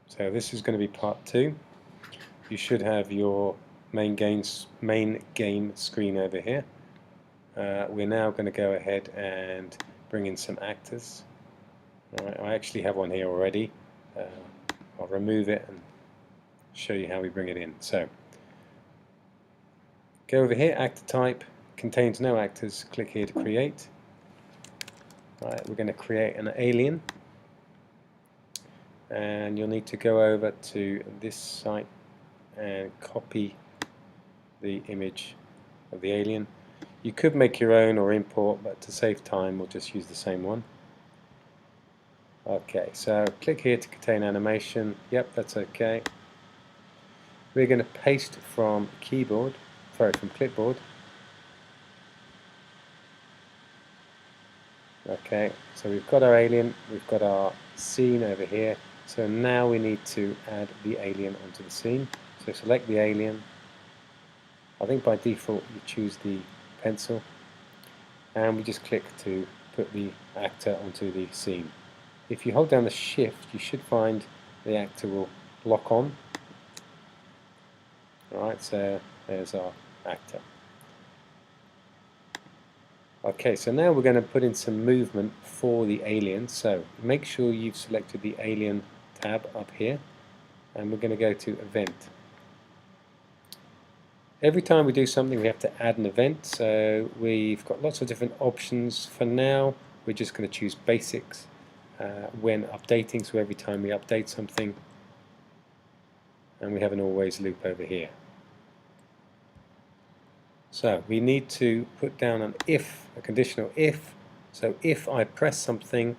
So this is going to be part 2. You should have your main game screen over here. We're now going to go ahead and bring in some actors. Alright, I actually have one here already. I'll remove it and show you how we bring it in. So go over here, actor type, contains no actors, click here to create. Right, we're going to create an alien, and you'll need to go over to this site and copy the image of the alien. You could make your own or import, but to save time we'll just use the same one. Okay, so click here to contain animation. Yep, that's okay. We're going to paste from clipboard. Okay, so we've got our alien, we've got our scene over here. So now we need to add the alien onto the scene. So select the alien. I think by default you choose the pencil, and we just click to put the actor onto the scene. If you hold down the shift, you should find the actor will lock on. Alright, so there's our actor. Okay, so now we're going to put in some movement for the alien. So make sure you've selected the alien tab up here, and we're going to go to event. Every time we do something we have to add an event, so we've got lots of different options. For now we're just going to choose basics when updating, so every time we update something, and we have an always loop over here. So we need to put down an if, a conditional if. So if I press something,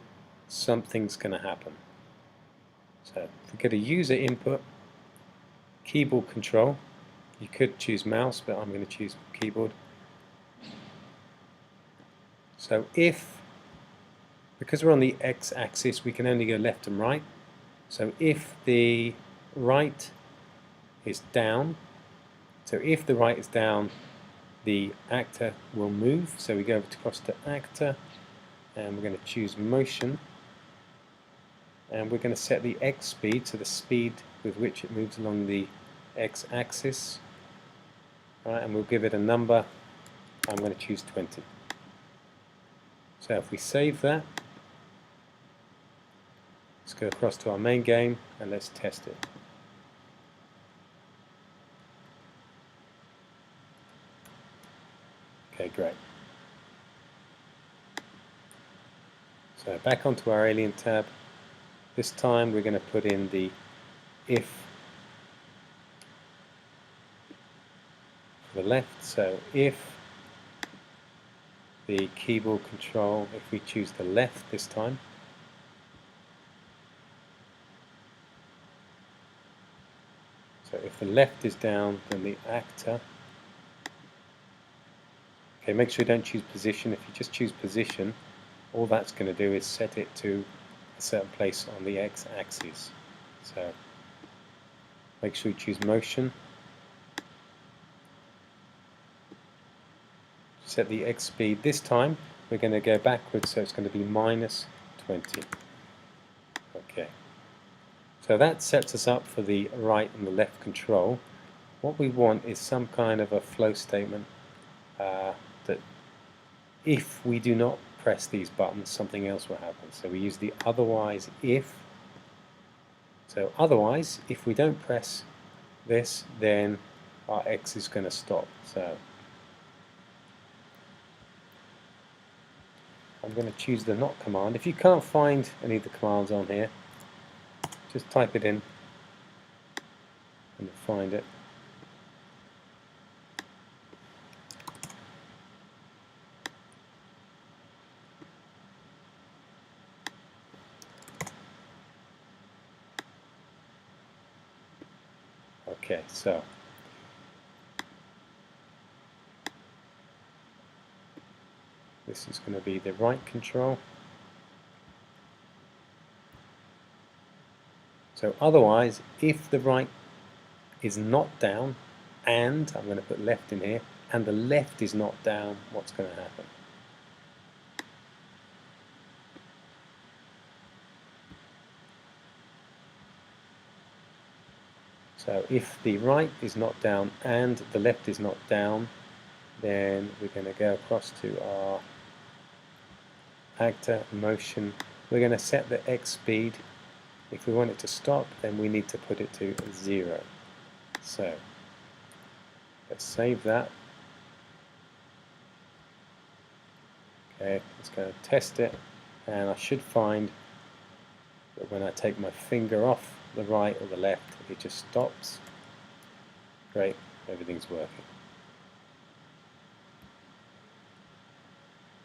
something's going to happen. So if we go to user input, keyboard control, you could choose mouse, but I'm going to choose keyboard. So because we're on the x-axis, we can only go left and right. So if the right is down, the actor will move. So we go across to actor, and we're going to choose motion, and we're going to set the x speed to the speed with which it moves along the x-axis. Right, and we'll give it a number. I'm going to choose 20. So if we save that, let's go across to our main game and let's test it. Okay, great. So back onto our alien tab. This time we're going to put in the if for the left. So if the keyboard control, if we choose the left this time, so if the left is down, then the actor. Okay, make sure you don't choose position. If you just choose position, all that's going to do is set it to a certain place on the x-axis. So make sure you choose motion. Set the x speed. This time we're going to go backwards, so it's going to be minus 20. Okay. So that sets us up for the right and the left control. What we want is some kind of a flow statement that if we do not press these buttons, something else will happen. So we use the otherwise if. So otherwise, if we don't press this, then our X is going to stop. So I'm going to choose the not command. If you can't find any of the commands on here, just type it in and find it. Okay, so this is going to be the right control. So otherwise, if the right is not down, and I'm going to put left in here, and the left is not down, what's going to happen? So if the right is not down and the left is not down, then we're going to go across to our actor motion. We're going to set the X speed. If we want it to stop, then we need to put it to 0. So let's save that. Okay, let's go and test it, and I should find that when I take my finger off the right or the left, it just stops. Great, everything's working.